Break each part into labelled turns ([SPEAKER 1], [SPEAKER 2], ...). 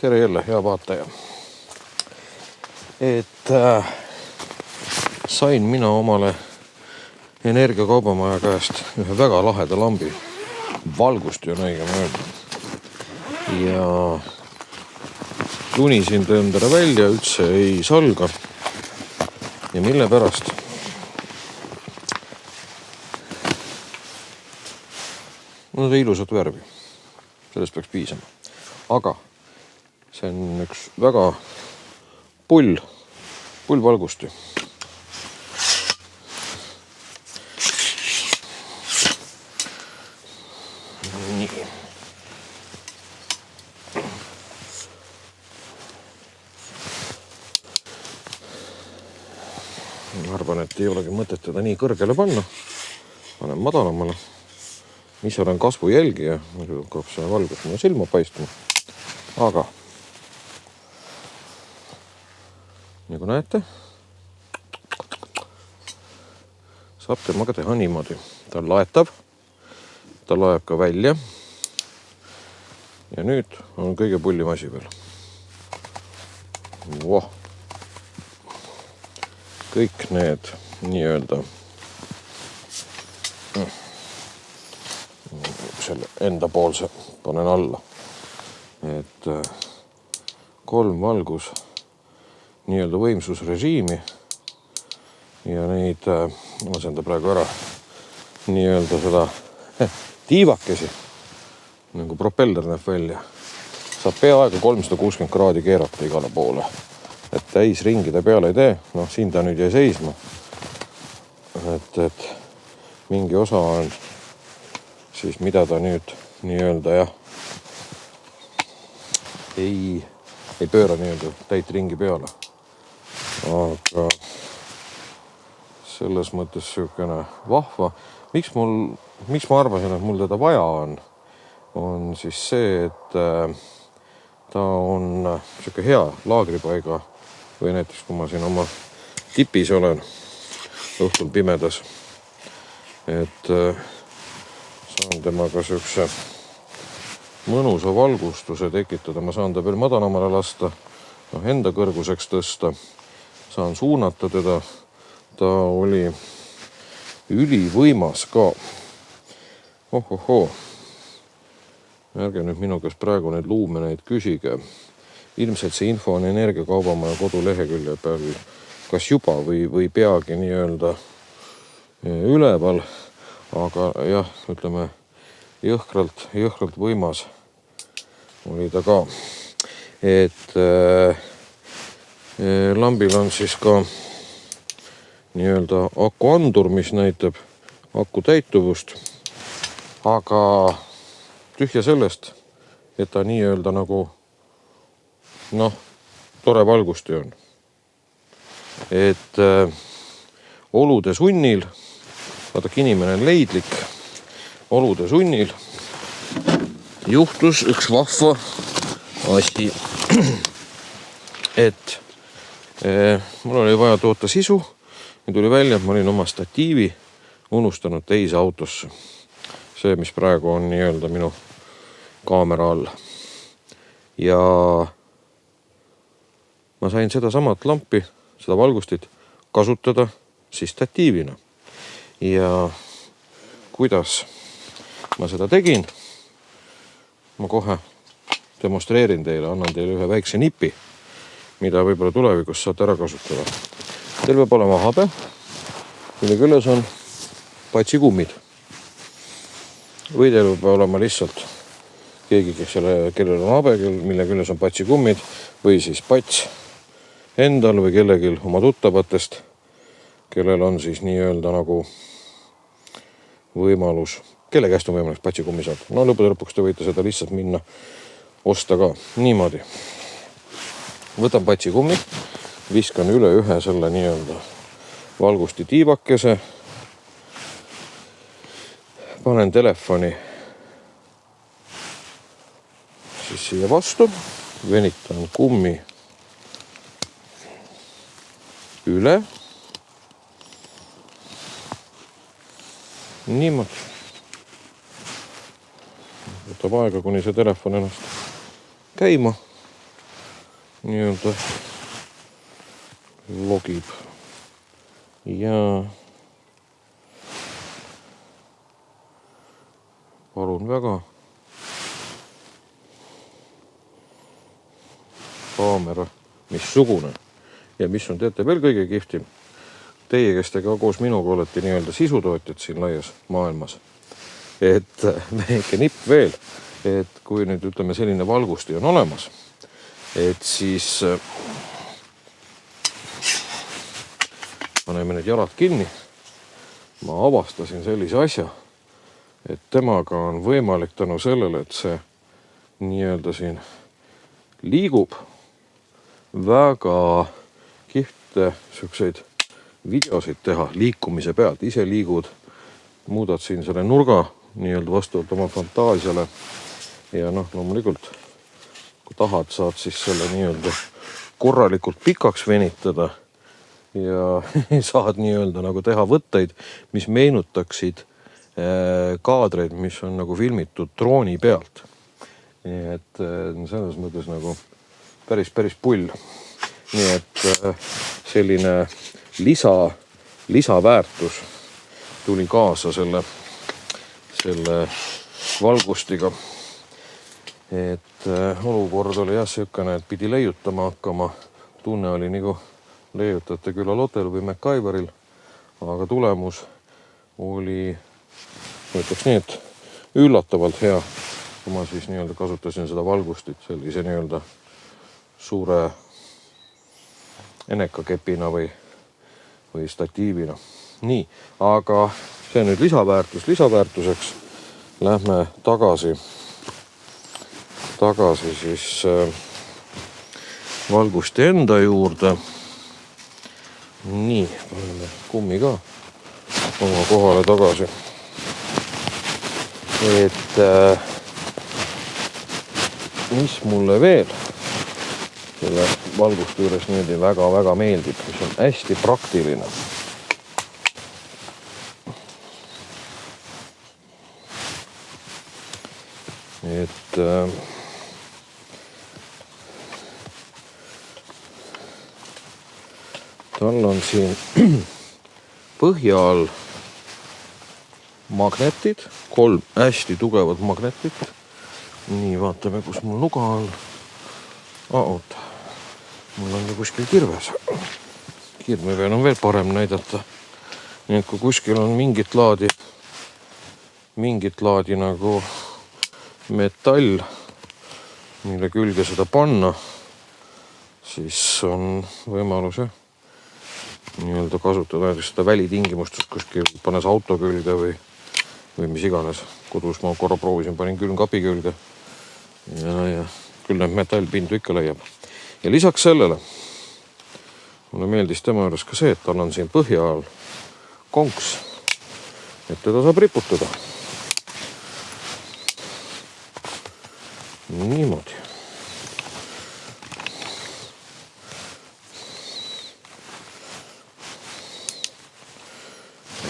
[SPEAKER 1] tere jälle, hea vaataja. Sain mina omale energiakaubamaja käest ühe väga laheda lambi. Valgust on õigem öelda. Ja tunisin ta endale välja, üldse ei salga. Ja mille pärast? No see ilusat värvi. Sellest peaks piisama. Aga see on üks väga pullvalgusti. Nii. Ma arvan, et ei olegi mõtet teda nii kõrgele panna. Panen madalamale. Mis olen kasvu jälgija, muidu hakkab see valgus minu silma paistma. Aga nagu näete, saab temaga teha niimoodi. Ta laetab, ta laeb ka välja. Ja nüüd on kõige pullim asi veel. Voh. Kõik need nii-öelda selle enda poolse panen alla. Et 3 valgus nii-öelda võimsusrežiimi ja neid asenda praegu ära nii-öelda seda tiivakesi, nagu propeller näeb välja. Saab peaaegu 360 kraadi keerata igale poole. Et täis ringi ta peale ei tee. No siin ta nüüd jäi seisma. Et mingi osa on siis mida ta nüüd nii-öelda jah ei pööra nii-öelda täit ringi peale. Aga selles mõttes sükene vahva. Miks ma arvasin, et mul teda vaja on siis see, et ta on süke hea laagripaiga või näiteks kui ma siin oma tipis olen õhtul pimedas, et saan temaga sükse mõnusa valgustuse tekitada. Ma saan ta veel madalamale lasta, enda kõrguseks tõsta, saan suunata teda. Ta oli ülivõimas ka. Ärge nüüd minu käest praegu neid luumeneid küsige. Ilmselt see info on energiakaubamaja kodulehekülje peal kas juba või peagi nii-öelda üleval. Aga jah, ütleme, jõhkralt võimas oli ta ka. Et lambil on siis ka nii-öelda akuandur, mis näitab aku täituvust. Aga tühja sellest, et ta nii-öelda nagu tore valgusti on. Et olude sunnil, vaadake, inimene on leidlik, olude sunnil juhtus üks vahva asi. Et mul oli vaja toota sisu ja tuli välja, et ma olin oma statiivi unustanud teise autosse. See, mis praegu on nii-öelda minu kaamera all. Ja ma sain seda samat lampi, seda valgustit kasutada siis statiivina. Ja kuidas ma seda tegin, ma kohe demonstreerin teile, annan teile ühe väikse nipi, mida võib-olla tulevikus saate ära kasutada. Teil peab olema habe, mille küljes on patsikummid. Või teil peab olema lihtsalt keegi, kellel on habe, mille küljes on patsikummid, või siis pats endal või kellelgi oma tuttavatest, kellel on siis nii-öelda nagu võimalus, kelle käest on võimalik patsikummi saada. No lõppude lõpuks te võite seda lihtsalt minna osta ka niimoodi. Võtan patsikummi, viskan üle ühe selle nii-öelda valgusti tiivakese, panen telefoni siis siia vastu, venitan kummi üle. Niimoodi. Võtab aega, kuni see telefon ennast käima nii-öelda logib ja palun väga, kaamera, missugune ja mis on, teate veel kõige kihvtim, teie, kes te ka koos minuga olete nii-öelda sisutootjad siin laias maailmas, et väike nipp veel, et kui nüüd ütleme selline valgusti on olemas, et siis paneme need jalad kinni. Ma avastasin sellise asja, et temaga on võimalik tänu sellele, et see nii-öelda siin liigub, väga kihvte siukseid videosid teha liikumise pealt. Ise liigud, muudad siin selle nurga nii-öelda vastavalt oma fantaasiale ja noh, loomulikult kui tahad, saad siis selle nii-öelda korralikult pikaks venitada ja saad nii-öelda nagu teha võtteid, mis meenutaksid kaadreid, mis on nagu filmitud drooni pealt. Nii et selles mõttes nagu päris pull. Nii et selline lisaväärtus tuli kaasa selle valgustiga. Et olukord oli jah siukene, et pidi leiutama hakkama. Tunne oli nagu leiutate küll Lotel või MacGyveril, aga tulemus oli, ütleks nii, et üllatavalt hea. Kui ma siis nii-öelda kasutasin seda valgustit sellise nii-öelda suure enekakepina või statiivina. Nii, aga see nüüd lisaväärtuseks. Lähme tagasi siis valgusti enda juurde. Nii, paneme kummi ka oma kohale tagasi. Et mis mulle veel selle valguste juures niimoodi väga meeldib, mis on hästi praktiline. Et tal on siin põhja all magnetid, 3 hästi tugevad magnetit. Nii, vaatame, kus mul nuga on. Oota, mul on ju kuskil kirves. Kirme peal on veel parem näidata. Nii et kui kuskil on mingit laadi nagu metall, mille külge seda panna, siis on võimalus nii-öelda kasutada seda välitingimustust kuskil, panes auto külge või mis iganes. Kodus ma korra proovisin, panin külmkapi külge ja küll need metallpindu ikka leiab. Ja lisaks sellele mulle meeldis tema juures ka see, et tal on siin põhja all konks, et teda saab riputada. Niimoodi.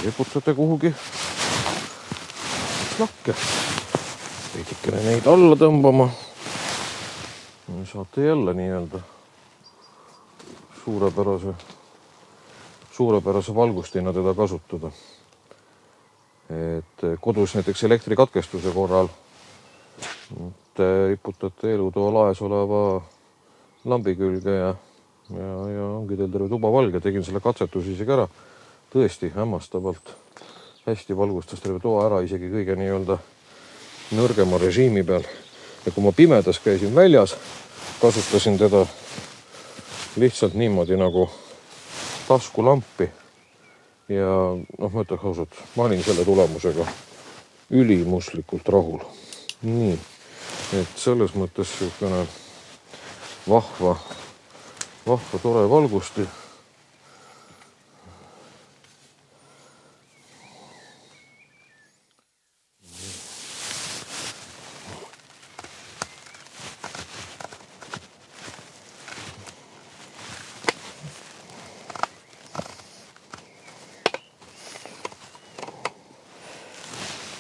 [SPEAKER 1] Riputate kuhugi lakke. Veidikene neid alla tõmbama. Saate jälle nii-öelda suurepärase valgustina teda kasutada. Et kodus näiteks elektrikatkestuse korral riputate elutoa laes oleva lambi külge ja ongi teil terve tuba valge. Tegin selle katsetuse isegi ära. Tõesti hämmastavalt hästi valgustas terve toa ära, isegi kõige nii-öelda nõrgema režiimi peal. Ja kui ma pimedas käisin väljas, kasutasin teda lihtsalt niimoodi nagu taskulampi. Ja ma ütleks ausalt, ma olin selle tulemusega ülimuslikult rahul. Nii, et selles mõttes siukene vahva tore valgusti.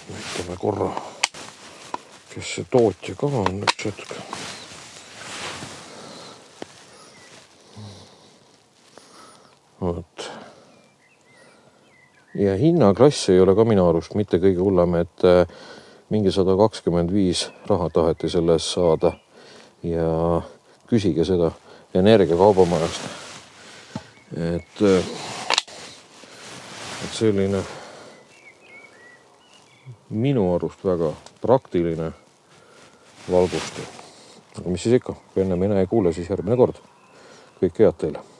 [SPEAKER 1] Näitame korra, kes see tootja ka on üks hetk. Vot. Ja hinnaklass ei ole ka minu arust mitte kõige hullem, et mingi 125 raha taheti selle eest saada ja küsige seda energiakaubamajast. Et selline minu arust väga praktiline valgustus. Aga mis siis ikka, kui enne mine ei kuule, siis järgmine kord. Kõik head teile.